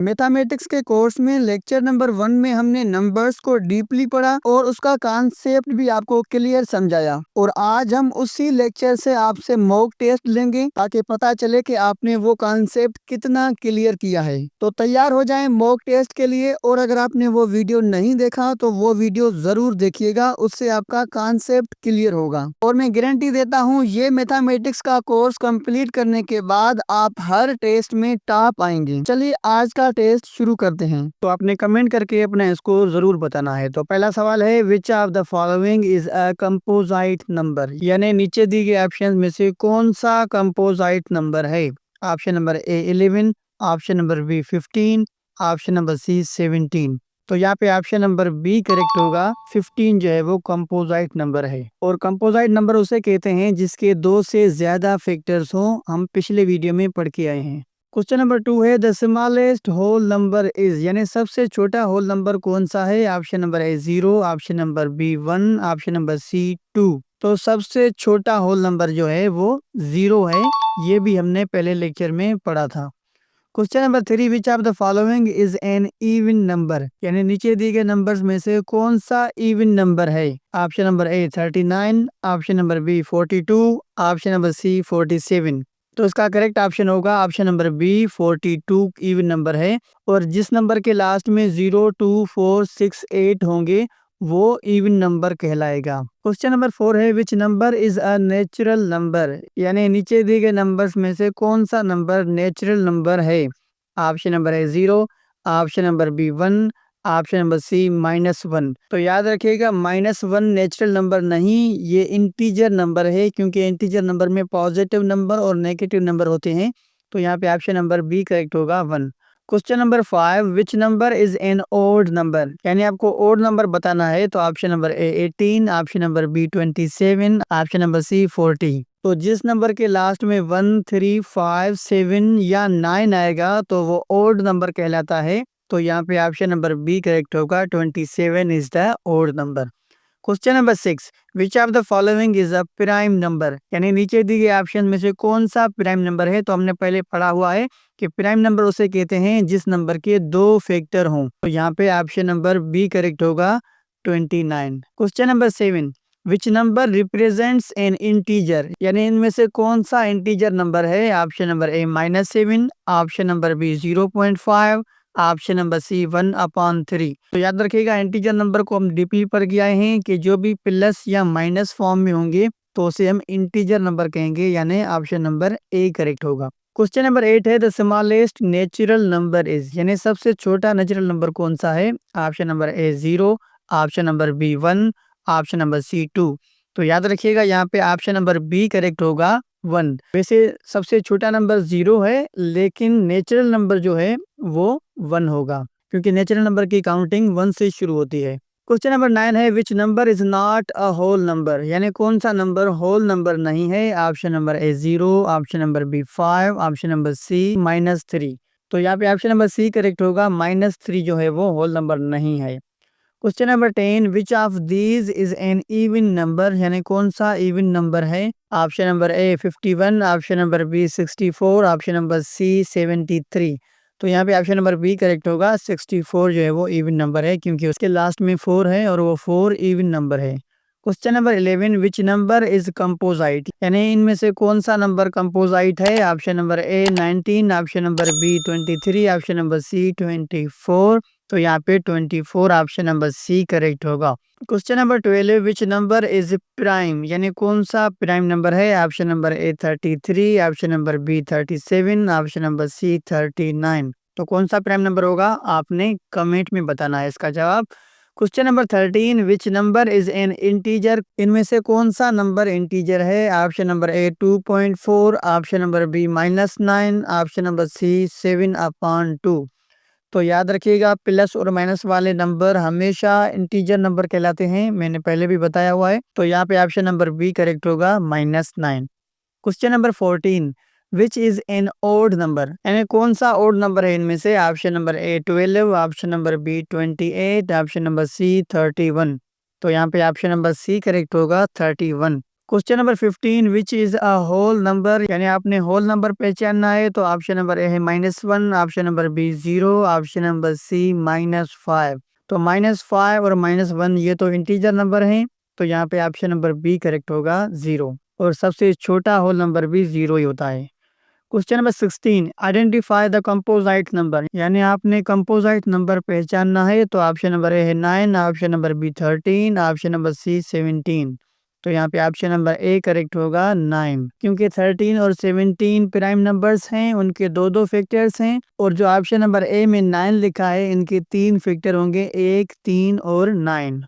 Mathematics के course में lecture number 1 में हमने नंबर्स को डीपली पढ़ा और उसका कॉन्सेप्ट भी आपको क्लियर समझाया। और आज हम उसी लेक्चर से आपसे मॉक टेस्ट लेंगे ताकि पता चले कि आपने वो कॉन्सेप्ट कितना क्लियर किया है। तो तैयार हो जाएं मॉक टेस्ट के लिए। और अगर आपने वो वीडियो नहीं देखा तो वो वीडियो जरूर देखिएगा, उससे आपका कॉन्सेप्ट क्लियर होगा। और मैं गारंटी देता हूँ ये मैथमेटिक्स का कोर्स कंप्लीट करने के बाद आप हर टेस्ट में टॉप आएंगे। चलिए आज का टेस्ट शुरू करते हैं। तो आपने कमेंट करके अपना स्कोर जरूर बताना है। तो पहला सवाल है, which of the following is a composite number, यानी नीचे दी गए ऑप्शन में से कौन सा कंपोजिट नंबर है। Option number A 11, option number B 15, option number C 17। तो यहाँ पे ऑप्शन नंबर बी करेक्ट होगा। 15 जो है वो कंपोजिट नंबर है। और कंपोजिट नंबर उसे कहते हैं जिसके 2 से ज्यादा फैक्टर्स हों। हम पिछले वीडियो में पढ़ के आए हैं। क्वेश्चन नंबर 2 है, the smallest whole number is, यानी सबसे छोटा होल नंबर कौन सा है। Option number A 0, option number B 1, option number C 2। तो सबसे छोटा होल नंबर जो है वो 0 है। ये भी हमने पहले लेक्चर में पढ़ा था। Question number 3, which of the following is an even number, यानी नीचे दिए गए नंबर्स में से कौन सा इवन नंबर है। Option number A 39, option number B 42, option number C 47। तो इसका करेक्ट ऑप्शन होगा option number B 42 even number है। और जिस नंबर के लास्ट में 0, 2, 4, 6, 8 होंगे वो इवन नंबर कहलाएगा। क्वेश्चन नंबर 4 है, which number is a natural number, यानी नीचे दिए गए नंबर्स में से कौन सा नंबर नेचुरल नंबर है। ऑप्शन नंबर है 0, option number B 1, option number C -1। तो याद रखिएगा -1 नेचुरल नंबर नहीं, ये इंटीजर नंबर है, क्योंकि इंटीजर नंबर में पॉजिटिव नंबर और नेगेटिव नंबर होते हैं। तो यहाँ पे ऑप्शन नंबर बी करेक्ट होगा 1। Question number 5, which number is an odd number, यानी आपको ओड नंबर बताना है। तो option number A 18, option number B 27, option number C 40। तो जिस नंबर के लास्ट में 1, 3, 5, 7 या 9 आएगा तो वो ओड नंबर कहलाता है। तो यहाँ पे ऑप्शन नंबर बी करेक्ट होगा, 27 is the odd number. Question number 6, which of the following is a prime number, यानी नीचे दिए गए ऑप्शन में से कौन सा प्राइम नंबर है। तो हमने पहले पढ़ा हुआ है कि प्राइम नंबर उसे कहते हैं जिस नंबर के 2 फैक्टर हों। तो यहाँ पे ऑप्शन नंबर बी करेक्ट होगा, 29। Question number 7, which number represents an integer, यानी इनमें से कौन सा इंटीजर नंबर है। Option number A -7, option number B 0.5, option number C 1/3। तो याद रखिएगा इंटीजर नंबर को हम डीपली पर गया है कि जो भी प्लस या माइनस फॉर्म में होंगे तो उसे हम इंटीजर नंबर कहेंगे, यानी ऑप्शन नंबर ए करेक्ट होगा। क्वेश्चन नंबर 8 है, the smallest natural number is, यानी सबसे छोटा नेचुरल नंबर कौन सा है। Option number A 0, option number B 1, option number C 2। तो याद रखिएगा यहाँ पे ऑप्शन नंबर बी करेक्ट होगा 1। वैसे सबसे छोटा नंबर 0 है, लेकिन नेचुरल नंबर जो है वो 1 होगा, क्योंकि नेचुरल नंबर की काउंटिंग 1 से शुरू होती है। क्वेश्चन नंबर 9 है, which number is not a whole number, यानी कौन सा नंबर होल नंबर नहीं है। Option number A 0, option number B 5, option number C -3। तो यहाँ पे ऑप्शन नंबर सी करेक्ट होगा, -3 जो है वो होल नंबर नहीं है। Question number 10, which of these is an even number, यानी कौन सा इवन नंबर है। Option number A 51, option number B 64, option number C 73। तो यहाँ पे ऑप्शन नंबर बी करेक्ट होगा, 64 जो है वो इवन नंबर है, क्योंकि उसके लास्ट में 4 है और वो 4 इवन नंबर है। Question number 11, which number is composite, यानी इनमें से कौन सा नंबर कंपोजिट है। Option number A 19, option number B 23, option number C 24। तो यहाँ पे 24 ऑप्शन नंबर सी करेक्ट होगा। Question number 12, which number is prime, यानी कौन सा प्राइम नंबर है। Option number A 33, option number B 37, option number C 39। तो कौन सा प्राइम नंबर होगा आपने कमेंट में बताना है इसका जवाब। Question number 13, which number is an integer, इनमें से कौन सा नंबर इंटीजर है। Option number A 2.4, option number B -9, option number C 7/2। तो याद रखिएगा प्लस और माइनस वाले नंबर हमेशा इंटीजर नंबर कहलाते हैं, मैंने पहले भी बताया हुआ है। तो यहाँ पे ऑप्शन नंबर बी करेक्ट होगा, -9। Question number 14, which is an odd number, यानी कौन सा ओड नंबर है इनमें से। Option number A 12, option number B 28, option number C 31। तो यहाँ पे ऑप्शन नंबर सी करेक्ट होगा, 31। Question number 15 which is a whole number, यानी आपने होल नंबर पहचानना है। तो ऑप्शन नंबर ए है -1, option number B 0, option number C -5। तो -5 और -1 ये तो इंटीजर नंबर हैं, तो यहाँ पे ऑप्शन नंबर बी करेक्ट होगा 0, और सबसे छोटा होल नंबर भी 0 ही होता है। Question number 16 identify the composite number, यानी आपने कंपोजिट नंबर पहचानना है। तो ऑप्शन नंबर ए है 9, option number B 13, option number C 17। तो यहाँ पे ऑप्शन नंबर ए करेक्ट होगा 9, क्योंकि 13 और 17 प्राइम नंबर्स हैं, उनके दो दो फैक्टर्स हैं, और जो ऑप्शन नंबर ए में 9 लिखा है इनके 3 फैक्टर होंगे, 1, 3 और 9।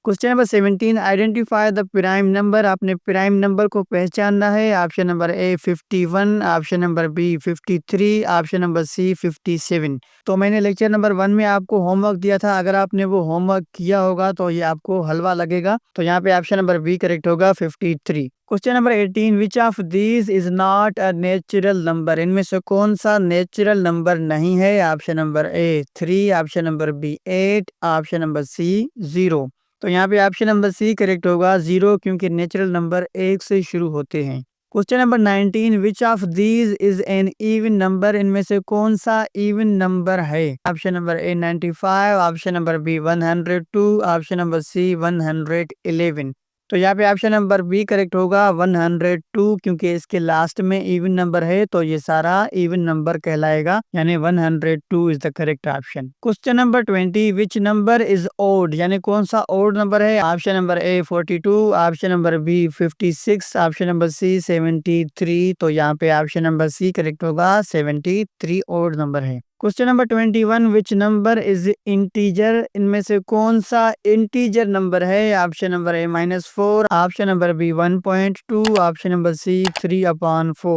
Question number 17 identify the prime number, आपने प्राइम नंबर को पहचानना है। Option number A 51, option number B 53, option number C 57। तो मैंने लेक्चर नंबर 1 में आपको होमवर्क दिया था, अगर आपने वो होमवर्क किया होगा तो ये आपको हलवा लगेगा। तो यहाँ पे ऑप्शन नंबर बी करेक्ट होगा 53। Question number 18 which of these is not a natural number, इनमें से कौन सा नेचुरल नंबर नहीं है। Option number A 3, option number B 8, option number C 0। तो यहाँ पे ऑप्शन नंबर सी करेक्ट होगा 0, क्योंकि नेचुरल नंबर 1 से शुरू होते हैं। Question number 19 which of these is an even number, इनमें से कौन सा इवन नंबर है। Option number A 95, option number B 102, option number C 111। तो यहाँ पे ऑप्शन नंबर बी करेक्ट होगा 102, क्योंकि इसके लास्ट में इवन नंबर है, तो ये सारा इवन नंबर कहलाएगा, यानी 102 is the correct option. Question number 20 which number is odd, यानी कौन सा ओड नंबर है। Option number A 42, option number B 56, option number C 73। तो यहाँ पे ऑप्शन नंबर सी करेक्ट होगा 73 ओड नंबर है। Question number 21 which number is integer, इनमें से कौन सा इंटीजर नंबर है। Option number A -4, option number B 1.2, option number C 3/4।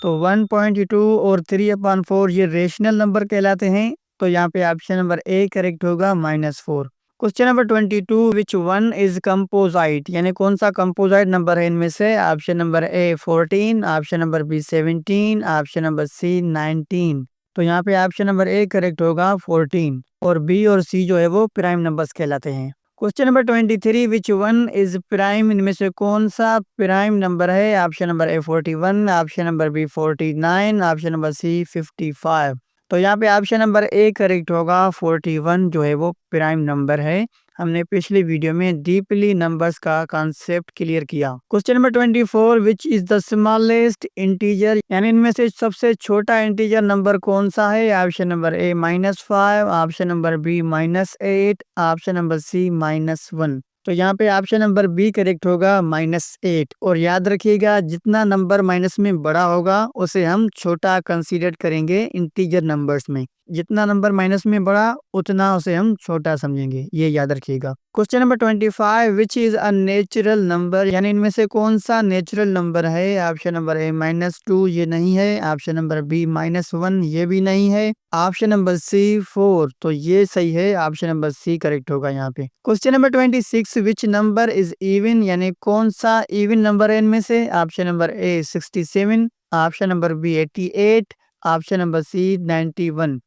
तो 1.2 और 3/4 ये रेशनल नंबर कहलाते हैं, तो यहाँ पे ऑप्शन नंबर ए करेक्ट होगा -4। Question number 22 which one is composite, यानी कौन सा कंपोजाइट नंबर है इनमें से। Option number A 14, option number B 17, option number C 19। तो यहाँ पे ऑप्शन नंबर ए करेक्ट होगा 14, और बी और सी जो है वो प्राइम नंबर्स कहलाते हैं। Question number 23 which one is prime, इनमें से कौन सा प्राइम नंबर है। Option number A 41, option number B 49, option number C 55। तो यहाँ पे ऑप्शन नंबर ए करेक्ट होगा 41 जो है वो प्राइम नंबर है। हमने पिछली वीडियो में डीपली नंबर्स का कॉन्सेप्ट क्लियर किया। Question number 24 which is the smallest integer, यानी इनमें से सबसे छोटा इंटीजर नंबर कौन सा है। Option number A -5, option number B -8, option number C -1। तो यहाँ पे ऑप्शन नंबर बी करेक्ट होगा -8, और याद रखिएगा जितना नंबर माइनस में बड़ा होगा उसे हम छोटा कंसीडर करेंगे इंटीजर नंबर्स में, जितना नंबर माइनस में बड़ा उतना उसे हम छोटा समझेंगे, ये याद रखिएगा। Question number 25 which is a natural number, यानी इनमें से कौन सा नेचुरल नंबर है। ऑप्शन नंबर ए -2 ये नहीं है, ऑप्शन नंबर बी -1 ये भी नहीं है, ऑप्शन नंबर सी 4 तो ये सही है, ऑप्शन नंबर सी करेक्ट होगा यहाँ पे। Question number 26 which number is even, यानी कौन सा इवन नंबर है इनमें से। Option number A 67, option number B 88, option number C 91।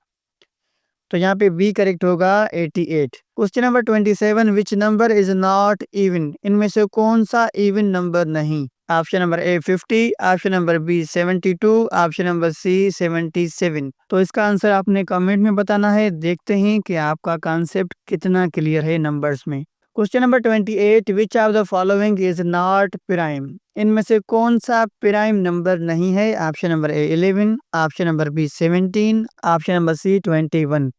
तो यहाँ पे बी करेक्ट होगा 88। Question number 27 which number is not even, इनमें से कौन सा इवन नंबर नहीं। Option number A 50, option number B 72, option number C 77। तो इसका आंसर आपने कमेंट में बताना है। देखते हैं कि आपका कॉन्सेप्ट कितना क्लियर है नंबर्स में। Question number 28 which of the following is not prime, इनमें से कौन सा प्राइम नंबर नहीं है। Option number A 11, option number B 17, option number C 21।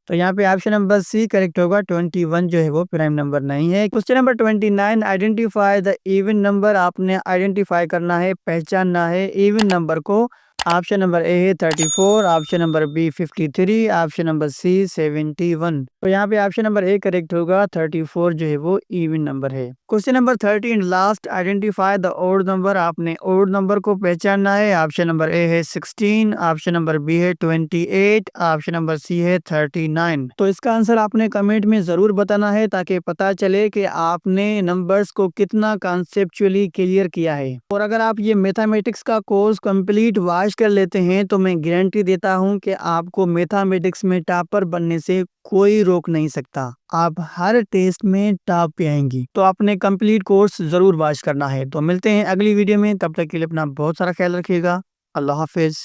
तो यहाँ पे ऑप्शन नंबर सी करेक्ट होगा, 21 जो है वो प्राइम नंबर नहीं है। Question number 29 identify the even number, आपने आइडेंटिफाई करना है, पहचानना है इवन नंबर को। ऑप्शन नंबर ए है 34, option number B 53, option number C 71। तो यहाँ पे ऑप्शन नंबर ए करेक्ट होगा, 34 जो है वो इवन नंबर है। Question number 13 last identify the odd number, आपने ओड नंबर को पहचानना है। ऑप्शन नंबर ए है 16, ऑप्शन नंबर बी है 28, ऑप्शन नंबर सी है 39। तो इसका आंसर आपने कमेंट में जरूर बताना है, ताकि पता चले कि आपने नंबर्स को कितना कॉन्सेप्चुअली क्लियर किया है। और अगर आप ये मैथमेटिक्स का कोर्स कंप्लीट वॉच पास कर लेते हैं तो मैं गारंटी देता हूं कि आपको मैथमेटिक्स में टॉपर बनने से कोई रोक नहीं सकता। आप हर टेस्ट में टॉप पे आएंगी। तो आपने कंप्लीट कोर्स जरूर वॉच करना है। तो मिलते हैं अगली वीडियो में, तब तक के लिए अपना बहुत सारा ख्याल रखिएगा। अल्लाह हाफिज।